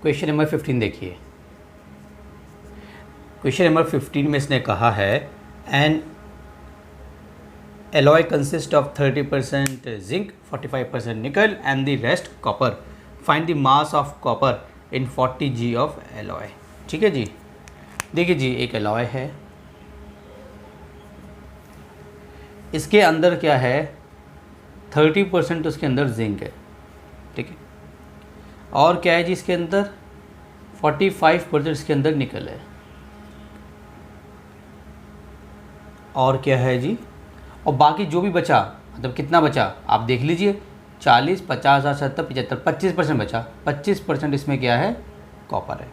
Question number 15 देखिए। Question number 15 में इसने कहा है an alloy consist of 30% zinc, 45% nickel and the rest copper. Find the mass of copper in 40 ji of alloy. ठीक है जी। देखिए जी, एक एलॉय है, इसके अंदर क्या है 30% उसके अंदर जिंक है, ठीक है। और क्या है जी, इसके अंदर 45% इसके अंदर निकल है। और क्या है जी, और बाकी जो भी बचा, मतलब कितना बचा आप देख लीजिए, 40, 50, 60, 70, 75, 25% बचा। 25% इसमें क्या है, कॉपर है।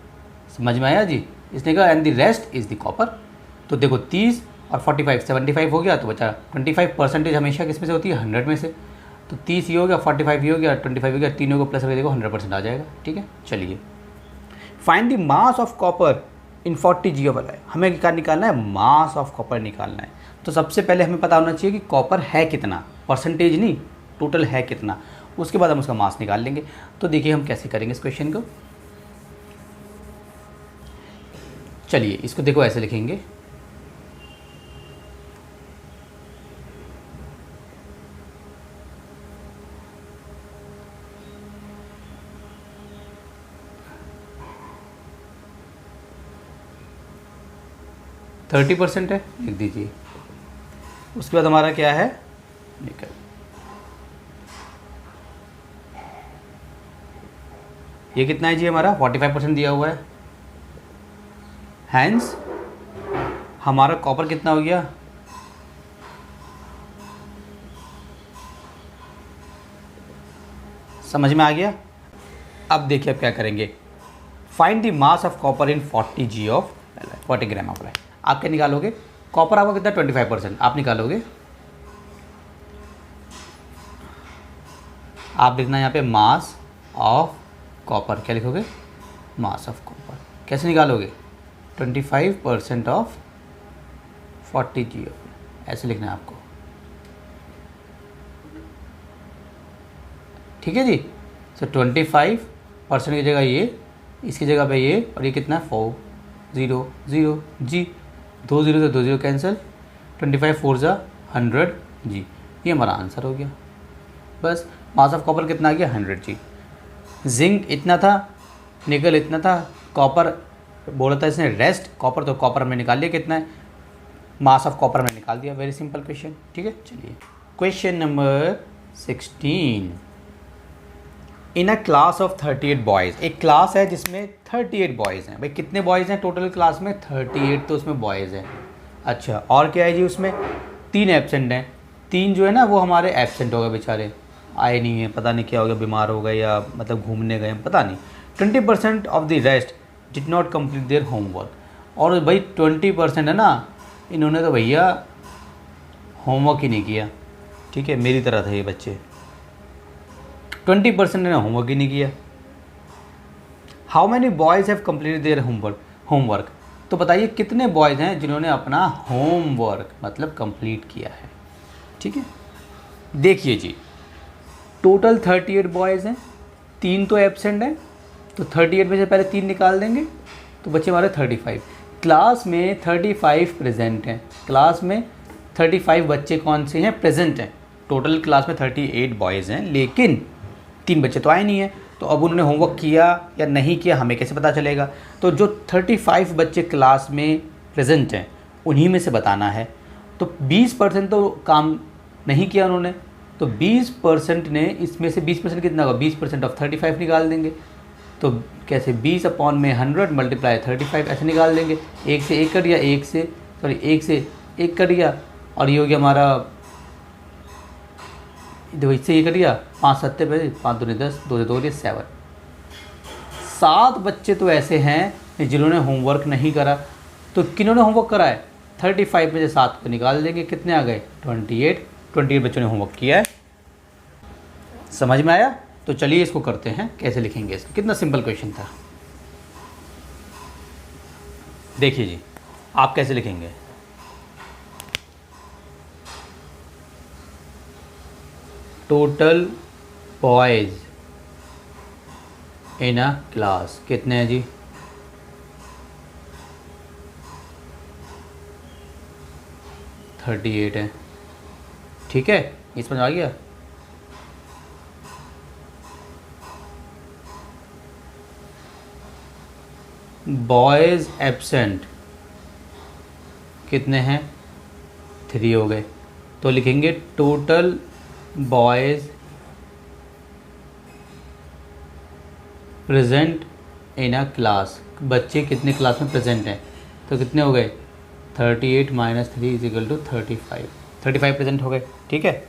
समझ में आया जी। इसने कहा and the rest is the copper. तो देखो 30 और 45 75 हो गया, तो बचा 25% हमेशा किस में से होती है, 100 में से। तो 30 ये हो गया, 45 ये हो गया, 25 हो गया, तीनों को प्लस करके देखो 100% आ जाएगा। ठीक है, चलिए find the mass of copper in 40 ji of alloy. हमें क्या निकालना है, मास ऑफ कॉपर निकालना है। तो सबसे पहले हमें पता होना चाहिए कि कॉपर है कितना, परसेंटेज नहीं, टोटल है कितना। उसके बाद हम उसका मास निकाल लेंगे। तो देखिए हम कैसे करेंगे इस क्वेश्चन को। चलिए इसको देखो, ऐसे लिखेंगे 30% है, लिख दीजिए। उसके बाद हमारा क्या है, निकल। ये कितना है जी, हमारा 45% दिया हुआ है। हैंस हमारा कॉपर कितना हो गया, समझ में आ गया। अब देखिए अब क्या करेंगे, find the mass of copper in 40 ji of 40 gram of alloy. आप क्या निकालोगे, कॉपर आपका कितना 25%, आप निकालोगे। आप लिखना यहाँ पे मास ऑफ कॉपर, क्या लिखोगे, मास ऑफ कॉपर। कैसे निकालोगे, 25% ऑफ 40 जी ऑफ, ऐसे लिखना है आपको। ठीक है जी। सो 25% की जगह ये, इसकी जगह पे ये, और ये कितना 4 0 0 जी, 2 0 से 2 0 कैंसिल, 25 4 जा 100 जी। ये हमारा आंसर हो गया। बस मास ऑफ कॉपर कितना आ गया, 100 जी। जिंक इतना था, निकल इतना था, कॉपर बोला था इसने रेस्ट कॉपर, तो कॉपर में निकाल लिया कितना है, मास ऑफ कॉपर में निकाल दिया। Very simple question. ठीक है, चलिए question number 16। In a class of 38 boys, एक क्लास है जिसमें 38 बॉयज़ हैं। भाई कितने बॉयज़ हैं टोटल क्लास में, 38, तो उसमें बॉयज़ हैं। अच्छा, और क्या है जी, उसमें 3 एब्सेंट हैं। 3 जो है ना वो हमारे एब्सेंट हो गए, बेचारे आए नहीं हैं, पता नहीं क्या हो गया, बीमार हो गए या मतलब घूमने गए, पता नहीं। 20% of the rest did not complete their homework. और भाई 20% है ना, इन्होंने तो भैया होमवर्क ही नहीं किया। ठीक है, मेरी तरह थे ये बच्चे, 20% ने होमवर्क ही नहीं किया। How many boys have completed their homework. तो बताइए कितने बॉयज़ हैं जिन्होंने अपना होमवर्क मतलब कंप्लीट किया है। ठीक है, देखिए जी, टोटल 38 बॉयज़ हैं, 3 तो एब्सेंट हैं, तो 38 में से पहले 3 निकाल देंगे तो बच्चे हमारे 35। क्लास में 35 प्रेजेंट हैं, क्लास में 35 बच्चे कौन से हैं, प्रेजेंट हैं। टोटल क्लास में 38 बॉयज़ हैं, लेकिन 3 बच्चे तो आए नहीं हैं। तो अब उन्होंने होमवर्क किया या नहीं किया हमें कैसे पता चलेगा। तो जो 35 बच्चे क्लास में प्रेजेंट हैं उन्हीं में से बताना है। तो 20% तो काम नहीं किया उन्होंने, तो 20% ने, इसमें से 20% कितना होगा, 20% ऑफ 35 निकाल देंगे। तो कैसे, 20 अपॉन में 100 मल्टीप्लाई 35, ऐसे निकाल देंगे। 1 से 1 कट गया, 1 से 1 कट गया, और ये हो गया हमारा, देखो इससे ये कट गया, 5 7 पे 5 2 10, 2 से 2 7। 7 बच्चे तो ऐसे हैं जिन्होंने होमवर्क नहीं करा। तो किन्होंने होमवर्क करा है, 35 में से 7 को निकाल देंगे, कितने आ गए, 28 बच्चों ने होमवर्क किया है। समझ में आया। तो चलिए इसको करते हैं, कैसे लिखेंगे इसको। कितना सिंपल क्वेश्चन था। देखिए जी, आप कैसे लिखेंगे, total boys in a class कितने हैं जी? 38 है। ठीक है, ये समझ आ गया। बॉयज़ एब्सेंट कितने हैं? 3 हो गए। तो लिखेंगे total boys present in a class, बच्चे कितने क्लास में प्रेजेंट हैं। तो कितने हो गए? 38 minus 3 is equal to 35। 35 present हो गए। ठीक है,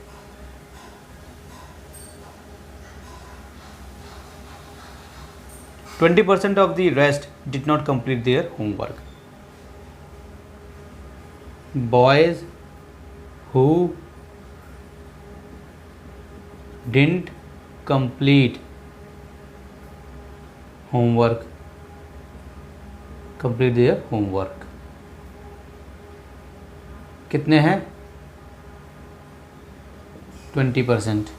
%20 of the rest did not complete their homework. Boys who didn't complete their homework कितने हैं? 20%।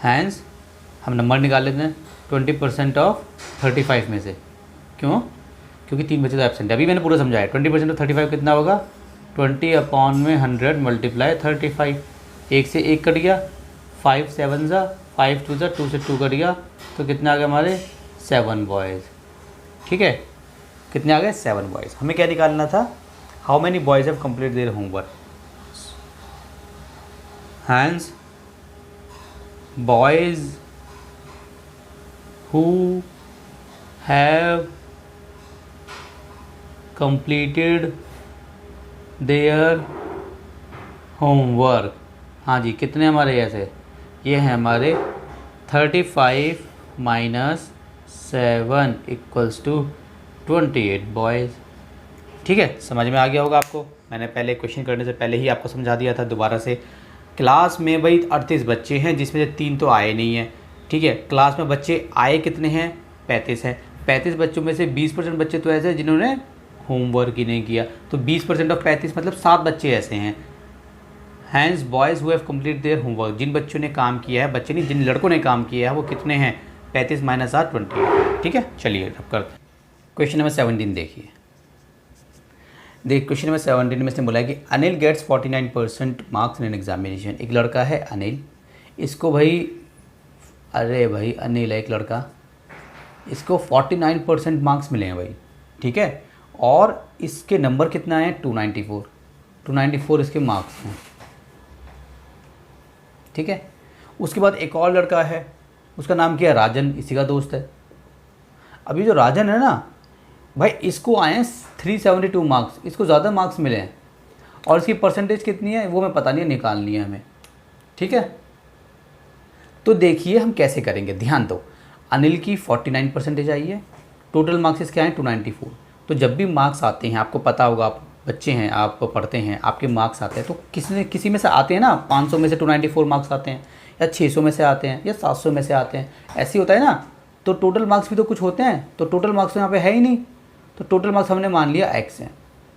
हैंस हम नंबर निकाल लेते हैं 20% ऑफ 35 में से। क्यों? क्योंकि 3 बच्चे तो एब्सेंट है। अभी मैंने पूरा समझाया। 20% ऑफ 35 कितना होगा? 20/100 मल्टीप्लाई 35। 1 से 1 कट गया, 5 7 ज़ा, 5 2 ज़ा, 2 से 2 कट गया, तो कितने आ गए हमारे? 7 बॉयज़। ठीक है, कितने आ गए? 7 बॉयज़। हमें क्या निकालना था? How many boys have complete their homework. Hence boys who have completed their homework। हाँ जी, कितने हमारे ऐसे? ये हैं हमारे 35 माइनस 7 इक्वल्स टू 28 बॉयज़। ठीक है, समझ में आ गया होगा आपको। मैंने पहले क्वेश्चन करने से पहले ही आपको समझा दिया था। दोबारा से, क्लास में भाई 38 बच्चे हैं, जिसमें से 3 तो आए नहीं हैं। ठीक है, क्लास में बच्चे आए कितने हैं? 35 हैं। 35 बच्चों में से 20% बच्चे तो ऐसे हैं जिन्होंने होमवर्क ही नहीं किया। तो 20% ऑफ 35 मतलब 7 बच्चे ऐसे हैं। Hands boys who have complete their homework, जिन बच्चों ने काम किया है, बच्चे नहीं, जिन लड़कों ने काम किया है, वो कितने हैं? 35 माइनस 8 28। ठीक है, चलिए अब करते हैं। क्वेश्चन नंबर 17 देखिए। क्वेश्चन नंबर 17 में इसने बोला है कि Anil gets 49% marks in an examination. एक लड़का है अनिल, इसको भाई, अरे भाई अनिल है एक लड़का, इसको 49% मार्क्स मिले हैं भाई। ठीक है, और इसके नंबर कितना है? 294 इसके मार्क्स हैं। ठीक है, उसके बाद एक और लड़का है, उसका नाम क्या है? राजन, इसी का दोस्त है। अभी जो राजन है ना भाई, इसको आए हैं 372 मार्क्स, इसको ज़्यादा मार्क्स मिले हैं, और इसकी परसेंटेज कितनी है वो मैं पता नहीं, निकालनी है हमें। ठीक है, तो देखिए हम कैसे करेंगे, ध्यान दो। अनिल की 49% आई है, टोटल मार्क्स इसके आए 294। तो जब भी मार्क्स आते हैं, आपको पता होगा, आप बच्चे हैं, आप पढ़ते हैं, आपके मार्क्स आते हैं तो किसी में से आते हैं ना। 500 में से 294 मार्क्स आते हैं, या 600 में से आते हैं, या 700 में से आते हैं, ऐसे होता है ना। तो टोटल मार्क्स भी तो कुछ होते हैं, तो टोटल मार्क्स तो यहाँ पे है ही नहीं। तो टोटल मार्क्स हमने मान लिया x है।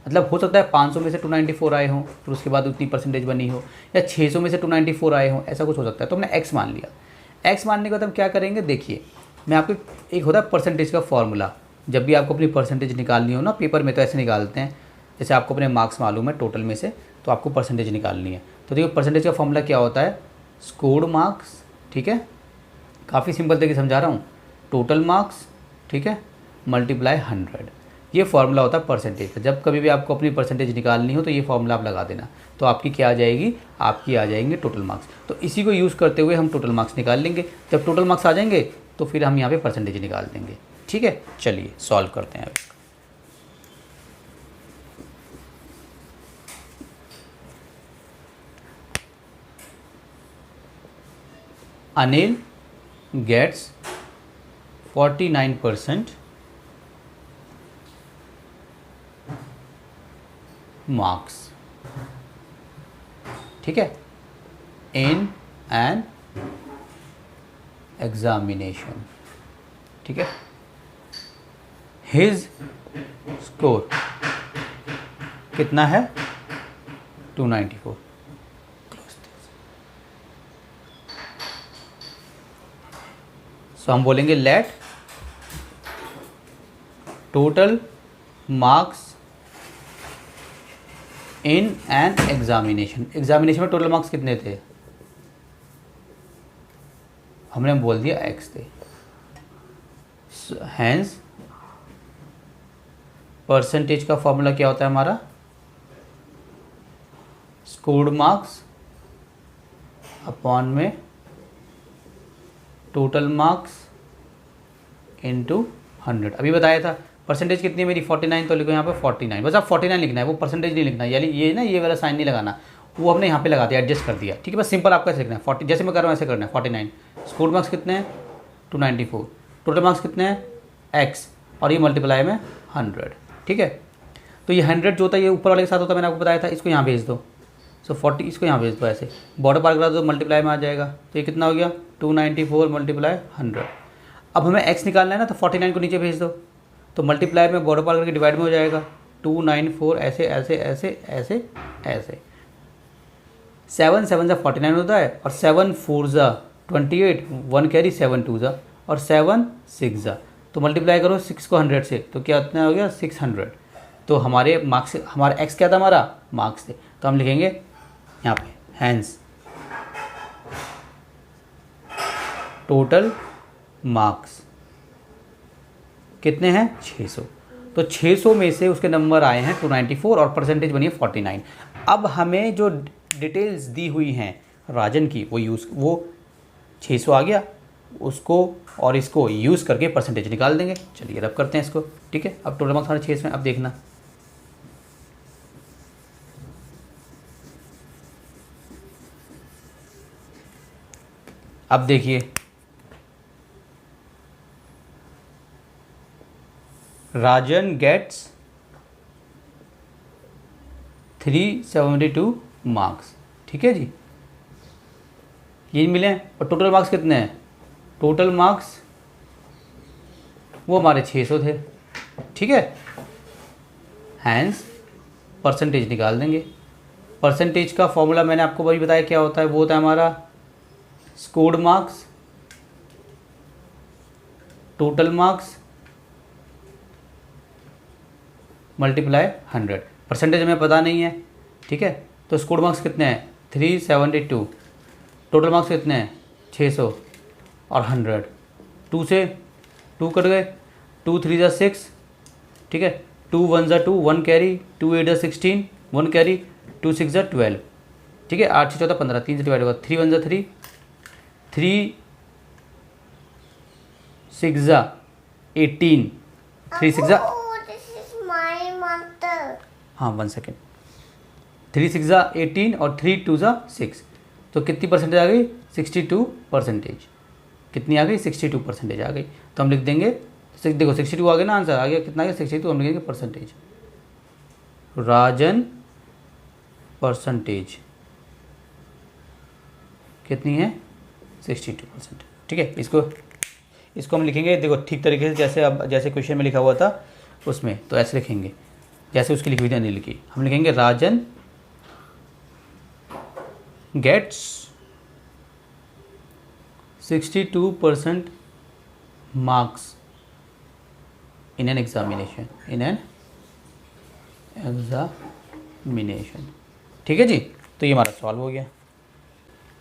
मतलब हो सकता है 500 में से 294 आए हों, फिर उसके बाद उतनी परसेंटेज बनी हो, या 600 में से 294 आए हों, ऐसा कुछ हो सकता है। तो हमने x मान लिया। x मानने के बाद हम क्या करेंगे, देखिए मैं आपको, एक होता है परसेंटेज का फॉर्मूला। जब भी आपको अपनी परसेंटेज निकालनी हो ना, पेपर में तो ऐसे निकालते हैं, जैसे आपको अपने मार्क्स मालूम है टोटल में से, तो आपको परसेंटेज निकालनी है। तो देखिए परसेंटेज का फॉर्मूला क्या होता है? Scored marks. ठीक है, काफ़ी सिंपल तरीके समझा रहा हूँ। टोटल मार्क्स, ठीक है, मल्टीप्लाई 100। ये फार्मूला होता है परसेंटेज का। जब कभी भी आपको अपनी परसेंटेज निकालनी हो तो ये फार्मूला आप लगा देना, तो आपकी क्या आ जाएगी? आपकी आ जाएंगे टोटल मार्क्स। तो इसी को यूज़ करते हुए हम टोटल मार्क्स निकाल लेंगे। जब टोटल मार्क्स आ जाएंगे तो फिर हम यहाँ पे परसेंटेज निकाल देंगे। ठीक है, चलिए सॉल्व करते हैं। अनिल गेट्स 49% मार्क्स, ठीक है, इन एन एग्जामिनेशन। ठीक है, हिज स्कोर कितना है? 294। सो हम बोलेंगे let total marks in an examination. Examination में टोटल मार्क्स कितने थे? हमने बोल दिया x थे। हैंस परसेंटेज का फॉर्मूला क्या होता है हमारा? स्कोर्ड मार्क्स अपॉन में टोटल मार्क्स इनटू 100। अभी बताया था परसेंटेज कितनी है मेरी 49, तो लिखो यहाँ पे 49। बस आप 49 लिखना है, वो परसेंटेज नहीं लिखना है, यानी ये ना ये वाला साइन नहीं लगाना, वो हमने यहाँ पे लगा दिया, एडजस्ट कर दिया, ठीक है। बस सिंपल आपको ऐसे लिखना है 40, जैसे मैं कर रहा हूँ ऐसे करना है 49। स्कोर्ड मार्क्स कितने हैं? 294। टोटल मार्क्स कितने हैं? x, और ये मल्टीप्लाई में 100, ठीक है। तो ये 100 जो होता है ये ऊपर वाले के साथ होता है, मैंने आपको बताया था। इसको यहाँ भेज दो, सो 40 इसको यहाँ भेज दो, ऐसे बॉर्डर पार करा दो, मल्टीप्लाई में आ जाएगा। तो ये कितना हो गया? 294 मल्टीप्लाई 100। अब हमें x निकालना है ना, तो 49 को नीचे भेज दो, तो मल्टीप्लाई में बॉर्डर पार करके डिवाइड में हो जाएगा। 294 ऐसे ऐसे ऐसे ऐसे ऐसे, 7 7 ज़ा 49 होता है, और 7 4 ज़ा 28, 1 कैरी 7 2 ज़ा, और 7 6 ज़ा, तो मल्टीप्लाई करो 6 को 100 से, तो क्या इतना हो गया? 600। तो हमारे मार्क्स, हमारा x क्या था? हमारा मार्क्स थे। तो हम लिखेंगे यहाँ पे हैंस टोटल मार्क्स कितने हैं? 600। तो 600 में से उसके नंबर आए हैं 294 और परसेंटेज बनी है 49। अब हमें जो डिटेल्स दी हुई हैं राजन की वो 600 आ गया, उसको और इसको यूज़ करके परसेंटेज निकाल देंगे। चलिए रब करते हैं इसको, ठीक है। अब टोटल मार्क्स हमारे 600 में। अब देखना, अब देखिए राजन गेट्स 372 मार्क्स, ठीक है जी, ये मिले। और टोटल मार्क्स कितने हैं? टोटल मार्क्स वो हमारे 600 थे, ठीक है। हैंस परसेंटेज निकाल देंगे। परसेंटेज का फॉर्मूला मैंने आपको वही बताया क्या होता है, वो होता है हमारा scored marks total marks multiply 100। Percentage हमें पता नहीं है, ठीक है। तो स्कोर्ड मार्क्स कितने हैं? 372। टोटल मार्क्स कितने हैं? 600 और 100। 2 से 2 कट गए, 2 3 ज़ा 6, ठीक है। 2 1 ज़ा 2, 1 कैरी, 2 8 ज़ा 16, 1 कैरी, 2 6 ज़ा 12, ठीक है। 8 से 14 15, 3 से डिवाइड होगा, 3 1 ज़ा 3, 3 6 ज़ा 18, 3 6 ज़ा, हाँ 1 सेकेंड, 3 6 ज़ा 18 और 3 2 ज़ा 6, तो कितनी परसेंटेज आ गई? 62 परसेंटेज। कितनी आ गई? 62 परसेंटेज आ गई। तो हम लिख देंगे, देखो 62 आ गया ना, आंसर आ गया, कितना आ गया? 62। हम लिखेंगे परसेंटेज, राजन परसेंटेज कितनी है? 62%, ठीक है। इसको हम लिखेंगे, देखो ठीक तरीके से, जैसे अब जैसे क्वेश्चन में लिखा हुआ था उसमें, तो ऐसे लिखेंगे जैसे उसकी लिखी हुई थी अनिल की। हम लिखेंगे Rajan gets 62% marks in an examination, ठीक है जी। तो ये हमारा सॉल्व हो गया।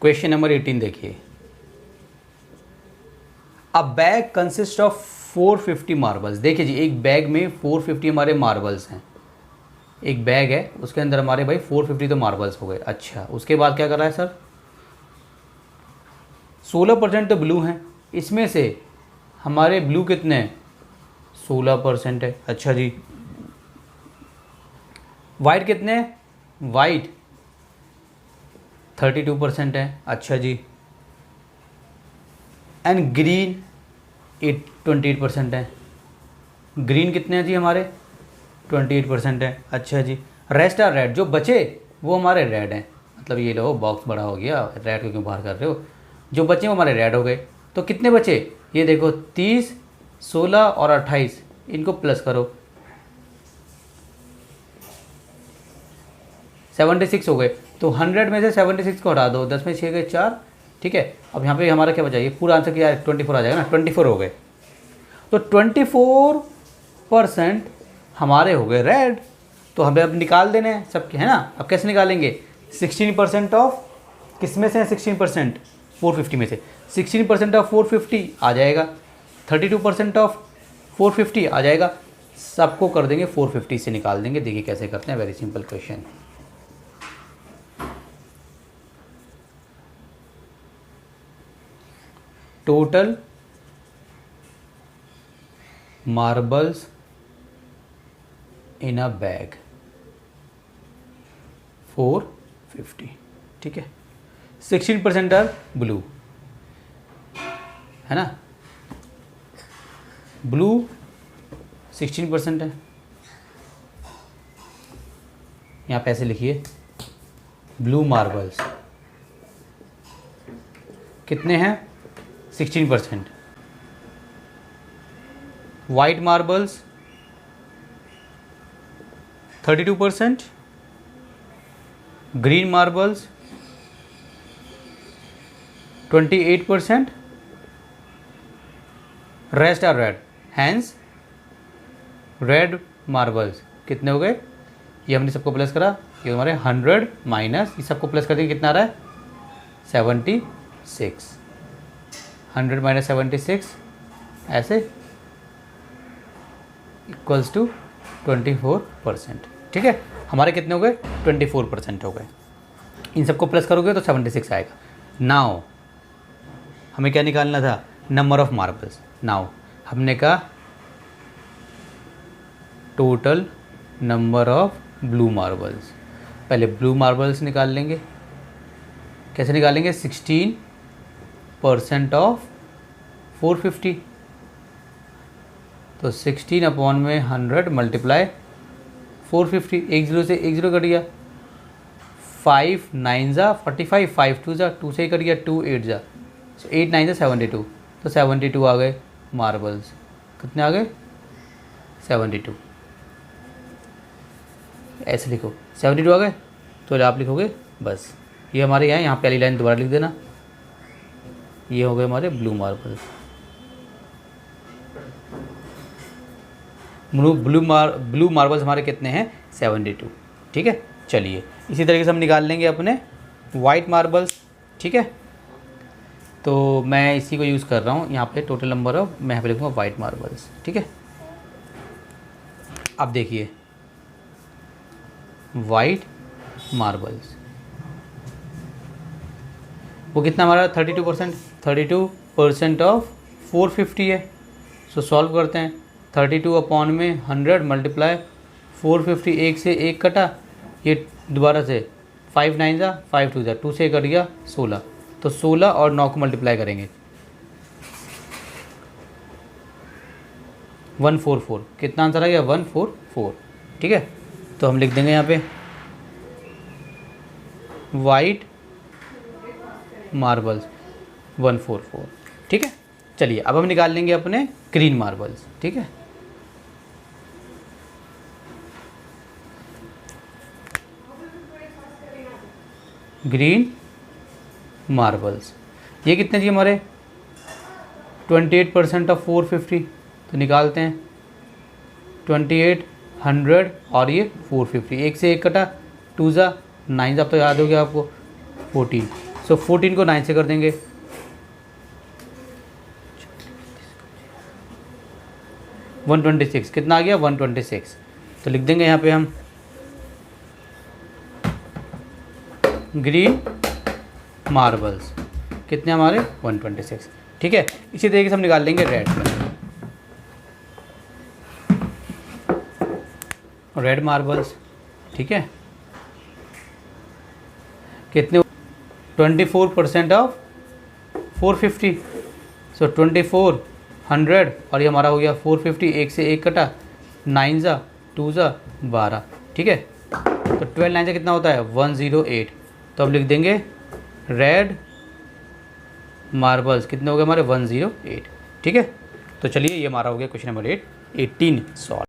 क्वेश्चन नंबर 18 देखिए, अ बैग कंसिस्ट ऑफ 450 मार्बल्स। देखिए जी, एक बैग में 450 हमारे मार्बल्स हैं। एक बैग है, उसके अंदर हमारे भाई 450 तो मार्बल्स हो गए। अच्छा, उसके बाद क्या कर रहा है सर? 16% तो ब्लू हैं, इसमें से हमारे ब्लू कितने हैं? 16% है। अच्छा जी, वाइट कितने हैं? वाइट 32% है। अच्छा जी, एंड ग्रीन 28% है। ग्रीन कितने हैं जी हमारे? 28% है। अच्छा जी, रेस्ट आर रेड, जो बचे वो हमारे रेड हैं। मतलब ये लो बॉक्स बड़ा हो गया, रेड को क्यों बाहर कर रहे हो? जो बचे वो हमारे रेड हो गए। तो कितने बचे? ये देखो 30, 16 और 28, इनको प्लस करो, 76 हो गए। तो 100 में से 76 को हटा दो, 10 में 6 गए 4, ठीक है। अब यहाँ पे हमारा क्या बचा? ये पूरा आंसर क्या है? 24 आ जाएगा ना, 24 हो गए। तो 24 परसेंट हमारे हो गए रेड, तो हमें अब निकाल देने हैं सबके, है ना। अब कैसे निकालेंगे? 16% ऑफ किस में से है? 16% 450 में से 16% ऑफ 450 आ जाएगा, 32% ऑफ 450 आ जाएगा, सबको कर देंगे 450 से निकाल देंगे। देखिए कैसे करते हैं, very simple question. Total marbles इन अ बैग 450, ठीक है। 16% आर ब्लू, है ना, ब्लू 16% है। यहाँ पे ऐसे लिखिए, ब्लू मार्बल्स कितने हैं? 16%। White marbles 32%, green marbles 28%, rest are red, hence red marbles कितने हो गए? ये हमने सबको प्लस करा, ये हमारे 100 माइनस ये सबको प्लस कर देंगे, कितना आ रहा है? 76। 100 माइनस 76 ऐसे इक्वल्स टू 24%, ठीक है। हमारे कितने हो गए? 24% हो गए। इन सबको प्लस करोगे तो 76 आएगा। नाउ हमें क्या निकालना था? Number of marbles. नाउ हमने कहा total number of blue marbles. पहले ब्लू मार्बल्स निकाल लेंगे। कैसे निकालेंगे? 16% ऑफ 450, तो 16 अपॉन में 100 मल्टीप्लाई 450, एक जीरो से एक जीरो कट गया, 5 9 जा 45, 5 2 जा 2 से ही कट गया, 2 8 जा, 8 9 जा 72, तो 72 आ गए मार्बल्स। कितने आ गए? 72। ऐसे लिखो, 72 आ गए, तो आप लिखोगे बस ये हमारे यहाँ पहली लाइन दोबारा लिख देना, ये हो गए हमारे ब्लू मार्बल्स। ब्लू मार्बल्स हमारे कितने हैं? 72, ठीक है। चलिए इसी तरीके से हम निकाल लेंगे अपने वाइट मार्बल्स, ठीक है। तो मैं इसी को यूज़ कर रहा हूँ यहाँ पे, टोटल नंबर ऑफ, मैं यहाँ पे लिखूँगा वाइट मार्बल्स, ठीक है। अब देखिए वाइट मार्बल्स वो कितना हमारा? 32%। 32% ऑफ 450 है, सो सॉल्व करते हैं। 32 अपॉन में 100 मल्टीप्लाई 450, एक से एक कटा, ये दोबारा से 5 9 जा 5 2 जा 2 से कट गया 16, तो 16 और 9 को मल्टीप्लाई करेंगे 144, कितना आंसर आ गया? 144, ठीक है। तो हम लिख देंगे यहाँ पे वाइट मार्बल्स 144, ठीक है। चलिए अब हम निकाल लेंगे अपने ग्रीन मार्बल्स, ठीक है। ग्रीन मार्बल्स ये कितने चाहिए हमारे? 28% ऑफ 450, तो निकालते हैं 28 100 और ये 450, एक से एक कटा, 2 जा 9 जा, तो याद हो गया आपको 14, सो 14 को 9 से कर देंगे, 126, कितना आ गया? 126, तो लिख देंगे यहाँ पे हम ग्रीन मार्बल्स कितने हमारे? 126, ठीक है। इसी तरीके से हम निकाल लेंगे रेड मार्बल्स, ठीक है। कितने? 24% ऑफ 450, सो 24 100 और ये हमारा हो गया 450, एक से एक कटा, 9 जा 2 जा 12, ठीक है। तो 12 9 से कितना होता है? 108, तो अब लिख देंगे रेड मार्बल्स कितने हो गए हमारे? 108, ठीक है। तो चलिए ये हमारा हो गया क्वेश्चन नंबर 18 सॉल्व।